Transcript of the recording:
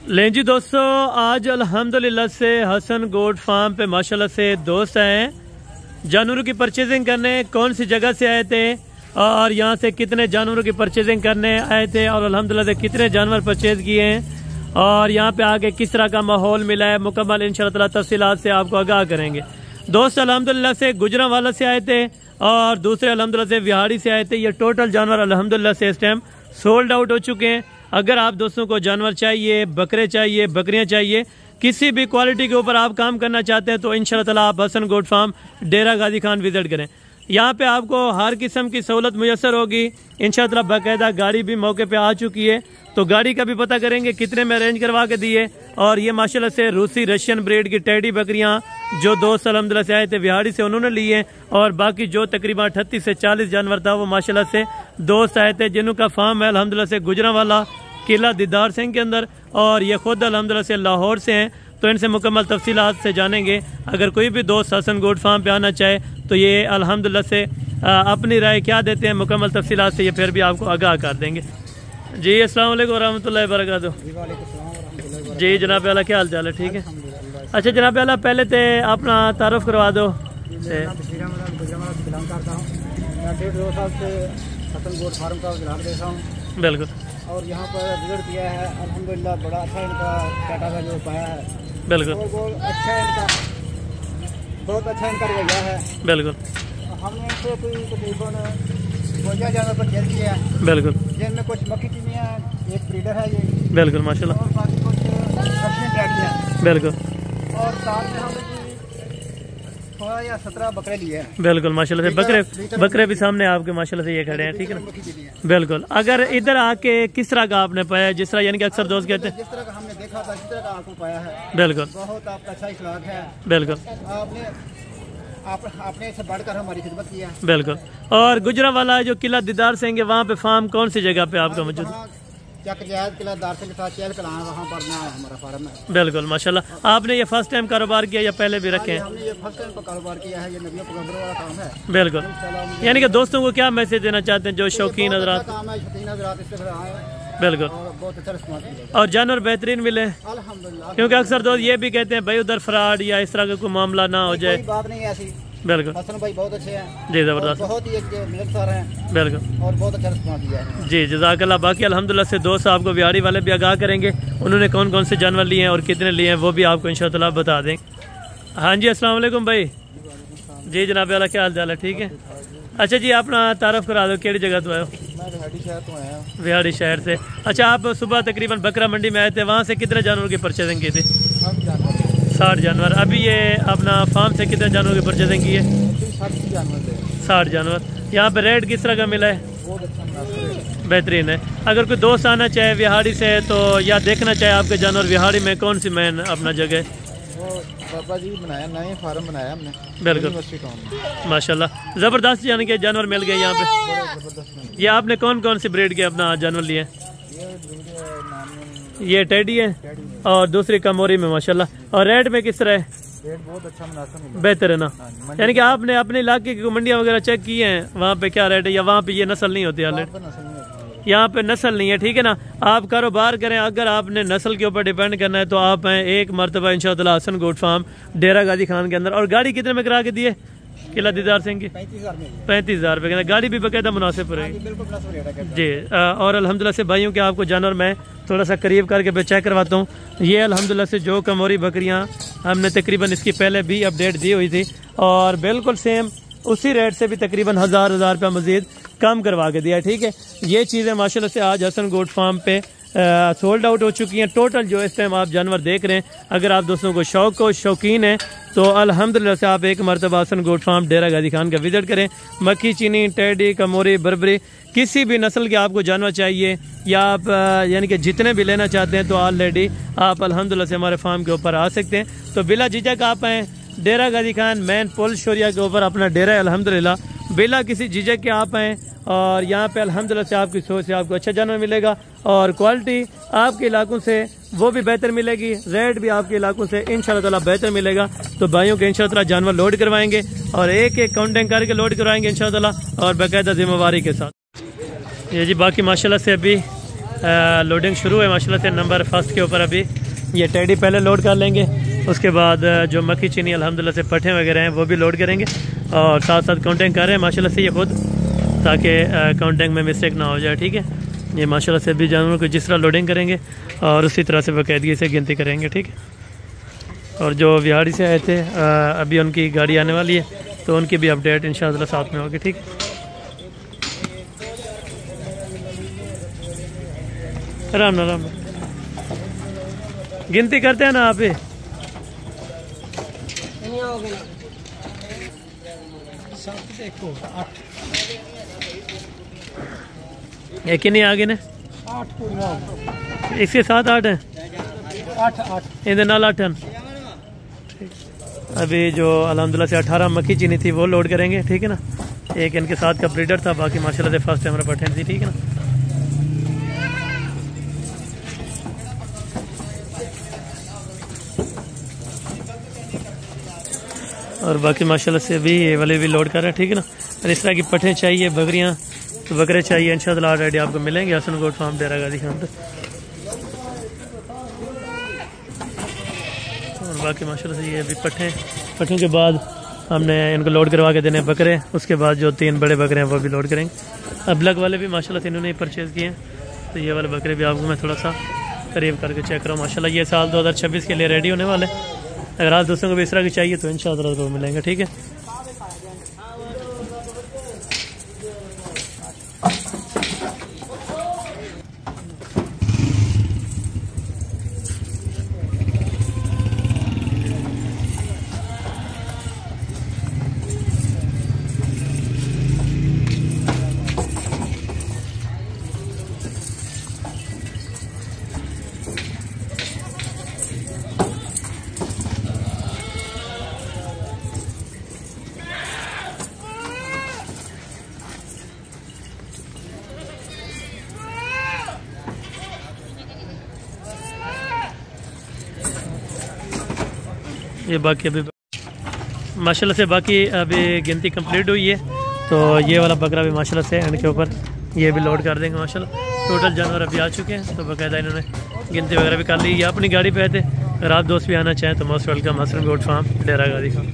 लें जी दोस्तों, आज अल्हम्दुलिल्लाह से हसन गोट फार्म पे माशाल्लाह से दोस्त आए हैं जानवरों की परचेजिंग करने। कौन सी जगह से आए थे और यहाँ से कितने जानवरों की परचेजिंग करने आए थे और अल्हम्दुलिल्लाह से कितने जानवर परचेज किए हैं और यहाँ पे आके किस तरह का माहौल मिला है, मुकम्मल इंशाअल्लाह तफसीलात से आपको आगाह करेंगे। दोस्त अल्हम्दुलिल्लाह से गुजरांवाला से आए थे और दूसरे अल्हम्दुलिल्लाह से विहाड़ी से आए थे। ये टोटल जानवर अल्हम्दुलिल्लाह से इस टाइम सोल्ड आउट हो चुके हैं। अगर आप दोस्तों को जानवर चाहिए, बकरे चाहिए, बकरियां चाहिए, किसी भी क्वालिटी के ऊपर आप काम करना चाहते हैं तो इंशाअल्लाह ताला आप Hasan goat farm Dera Ghazi Khan visit करें। यहाँ पे आपको हर किस्म की सहूलत मुयसर होगी इंशाअल्लाह ताला। बाकायदा गाड़ी भी मौके पे आ चुकी है, तो गाड़ी का भी पता करेंगे कितने में अरेंज करवा के दिए। और ये माशाल्लाह से रूसी रशियन ब्रीड की टेडी बकरियां जो दोस्त अल्हम्दुलिल्लाह से आए थे विहाड़ी से, उन्होंने लिए। और बाकी जो तकरीबन 38 से 40 जानवर था वो माशाल्लाह से दोस्त आए थे, जिनका फार्म है अल्हम्दुलिल्लाह से गुजरांवाला किला दीदार सिंह के अंदर, और ये खुद अल्हम्दुलिल्लाह से लाहौर से हैं। तो इनसे मुकम्मल तफसीलात से जानेंगे। अगर कोई भी दोस्त हसन गोट फार्म पे आना चाहे तो ये अल्हम्दुलिल्लाह से अपनी राय क्या देते हैं, मुकम्मल तफसीलात से ये फिर भी आपको आगाह कर देंगे। जी अस्सलाम वालेकुम रहमतुल्लाहि व बरकातुहू। जी जनाब आला क्या हाल चाल है? ठीक है। अच्छा जनाब आला, पहले तो अपना तारुफ करवा दो। बिल्कुल। और यहाँ पर विजिट किया है, अल्हम्दुलिल्लाह बड़ा अच्छा इनका डाटा का जो पाया है। बिल्कुल। और बहुत अच्छा इनका रवैया है। बिल्कुल। हमने इनको कोई तकरीबन 52 जानवर पर जेल किया है। बिल्कुल। जिनमें कुछ मक्खी चीनियाँ, एक ब्रीडर है ये। बिल्कुल माशाल्लाह। और बाकी कुछ रशियन टेडियाँ। बिल्कुल। और साथ में हमने 16 या 17 बकरे लिए हैं। बिल्कुल माशाल्लाह से बकरे भी सामने आपके माशाल्लाह से ये खड़े हैं। ठीक है ना? बिल्कुल। अगर इधर आके किस तरह का आपने पाया, जिस तरह यानी कि अक्सर दोस्त कहते हैं, जिस तरह का हमने देखा था, जिस तरह का आपको पाया है, बिल्कुल बहुत आपका अच्छा इखलाक है। बिल्कुल। आपने इससे बढ़कर हमारी खिदमत की है। बिल्कुल। और गुजरांवाला जो किला दीदार सिंह है, वहाँ पे फार्म कौन सी जगह पे आपका मौजूद है? किला दार सिंह के साथ चहल कलां है, वहाँ पर हमारा फार्म है। बिल्कुल माशाल्लाह। आपने ये फर्स्ट टाइम कारोबार किया या पहले भी रखे हैं? हमने ये फर्स्ट टाइम कारोबार किया है, ये नबियों पैगंबरों वाला काम है। बिल्कुल। यानी कि दोस्तों को क्या मैसेज देना चाहते हैं जो शौकीन हज़रात? काम है, शौकीन हज़रात इससे आए। बिल्कुल। और बहुत अच्छा रिस्पॉन्स मिला और जानवर बेहतरीन मिले अल्हम्दुलिल्लाह। क्योंकि अक्सर दोस्त ये भी कहते हैं भाई उधर फ्रॉड या इस तरह का कोई मामला ना हो जाए। कोई बात नहीं ऐसी। बिल्कुल। हसन भाई बहुत अच्छे हैं जी ज़बरदस्त, बहुत ही मिलनसार हैं। बिल्कुल। और बहुत अच्छा रिस्पॉन्स दिया है। जी जज़ाकल्लाह। बाकी अल्हम्दुलिल्लाह से दोस्त आपको बिहारी वाले भी आगाह करेंगे, उन्होंने कौन कौन से जानवर लिए हैं और कितने लिए हैं वो भी आपको इंशाअल्लाह बता देंगे। हाँ जी अस्सलाम वालेकुम भाई। जी जनाब वाला क्या हाल चाल है? ठीक है। अच्छा जी अपना तारफ़ करा दो, केड़ी जगह तो आए हो? मैं बिहाड़ी शहर तो आया हूँ। बिहाड़ी शहर से। अच्छा आप सुबह तकरीबन बकरा मंडी में आए थे, वहाँ से कितने जानवरों की परचेजिंग की थी? 60 जानवर। अभी ये अपना फार्म से कितने जानवरों की परचेजिंग की है? 60 जानवर। यहाँ पे रेट किस तरह का मिला है? बहुत अच्छा बेहतरीन है। अगर कोई दोस्त आना चाहे विहाड़ी से तो या देखना चाहे आपके जानवर, विहाड़ी में कौन सी मेन अपना जगह? वो पापा जी बनाया, नया फार्म बनाया हमने। बिल्कुल माशाल्लाह ज़बरदस्त यानी कि जानवर मिल गए यहाँ पे। ये आपने कौन कौन सी ब्रीड के अपना जानवर लिए? ये टेडी है और दूसरी कमोरी में माशाल्लाह। और रेट में किस तरह है? रेट बहुत अच्छा मुनासिब मिला। बेहतर है ना? यानी कि आपने अपने इलाके की मंडियाँ वगैरह चेक की हैं, वहाँ पे क्या रेट है या वहाँ पे ये नस्ल नहीं होती? यहाँ पे नस्ल नहीं है, ठीक है ना? आप कारोबार करें, अगर आपने नस्ल के ऊपर डिपेंड करना है तो आप हैं एक मरतबा इंशाअल्लाह हसन गोट फार्म डेरा गाजी खान के अंदर। और गाड़ी कितने में करा के दिए किला दीदार सिंह की? 35,000 रुपये के। गाड़ी भी बाकायदा मुनासिब रहेगी जी। और अल्हम्दुलिल्लाह से भाइयों के आपको जानवर मैं थोड़ा सा करीब करके चेक करवाता हूँ। ये अल्हम्दुलिल्लाह से जो कमोरी बकरियाँ हमने तकरीबन इसकी पहले भी अपडेट दी हुई थी और बिल्कुल सेम उसी रेट से भी तकरीबन 1000 रुपया मजीद कम करवा के दिया। ठीक है। ये चीज़ें माशाल्लाह से आज हसन गोट फार्म पे सोल्ड आउट हो चुकी हैं। टोटल जो इस टाइम आप जानवर देख रहे हैं, अगर आप दोस्तों को शौकीन है तो अल्हम्दुलिल्लाह से आप एक मरतबा हसन गोट फार्म डेरा गाजी खान का विजिट करें। मक्खी चीनी, टेडी, कमोरी, बरबरी, किसी भी नस्ल के आपको जानवर चाहिए या आप यानी कि जितने भी लेना चाहते हैं तो ऑलरेडी आप अल्हम्दुलिल्लाह से हमारे फार्म के ऊपर आ सकते हैं। तो बिला झिझक आप आएँ, डेरा गाजी खान मेन पुल शोरिया के ऊपर अपना डेरा है अल्हम्दुलिल्लाह। बिला किसी झिझक के आप आएँ और यहाँ पे अल्हम्दुलिल्लाह से आपकी सोच से आपको अच्छा जानवर मिलेगा और क्वालिटी आपके इलाकों से वो भी बेहतर मिलेगी, रेट भी आपके इलाकों से इंशाअल्लाह ताला बेहतर मिलेगा। तो भाइयों के इंशाअल्लाह ताला जानवर लोड करवाएंगे और एक एक काउंटिंग करके लोड करवाएंगे इंशाअल्लाह ताला और बाकायदा जिम्मेवारी के साथ। ये जी बाकी माशाल्लाह से अभी लोडिंग शुरू है माशाल्लाह से नंबर फर्स्ट के ऊपर। अभी ये टेडी पहले लोड कर लेंगे, उसके बाद जो मक्खी चीनी अल्हम्दुलिल्लाह से पट्टे वगैरह हैं वो भी लोड करेंगे, और साथ साथ काउंटिंग कर रहे हैं माशाल्लाह से ये खुद, ताकि काउंटिंग में मिस्टेक ना हो जाए। ठीक है, ये माशाल्लाह से भी जानवरों को जिस तरह लोडिंग करेंगे और उसी तरह से बाकायदगी से गिनती करेंगे। ठीक है, और जो बिहाड़ी से आए थे अभी उनकी गाड़ी आने वाली है, तो उनकी भी अपडेट इंशाअल्लाह साथ में होगी। ठीक है, आराम ना गिनती करते हैं ना आप ही। एक ही नहीं आगे ने 8 इसके साथ 8 है, 8 इधर नाल 8 है। अभी जो अल्हम्दुलिल्लाह से 18 मक्खी चीनी थी वो लोड करेंगे। ठीक है ना, एक इनके साथ का ब्रीडर था, बाकी माशाल्लाह से फर्स्ट हमारा पठन थी। ठीक है ना, और बाकी माशाल्लाह से भी ये वाले भी लोड कर रहे हैं। ठीक है ना, और इस तरह की पठें चाहिए, बकरियां तो बकरे चाहिए इंशाअल्लाह ऑलरेडी आपको मिलेंगे हसन गोट फार्म डेरा गाजी खान पे। और बाकी माशाल्लाह से ये अभी पठों के बाद हमने इनको लोड करवा के देने बकरे, उसके बाद जो 3 बड़े बकरे हैं वो भी लोड करेंगे। अब लग वाले भी माशाल्लाह से इन्होंने ही परचेज़ किए हैं, तो ये वाले बकरे भी आपको मैं थोड़ा सा करीब करके चेक करूँ। माशाल्लाह ये साल 2026 के लिए रेडी होने वाले। अगर आप दोस्तों को भी इस तरह की चाहिए तो इंशाअल्लाह ज़रूर मिलेंगे। ठीक है, ये बाकी अभी माशाल्लाह से बाकी अभी गिनती कंप्लीट हुई है, तो ये वाला बकरा भी माशाल्लाह से एंड के ऊपर ये भी लोड कर देंगे। माशाल्लाह टोटल जानवर अभी आ चुके हैं, तो बाकायदा इन्होंने गिनती वगैरह भी कर ली। ये अपनी गाड़ी पे आए थे। अगर आप दोस्त भी आना चाहें तो most welcome Hasan goat farm Dera Ghazi Khan.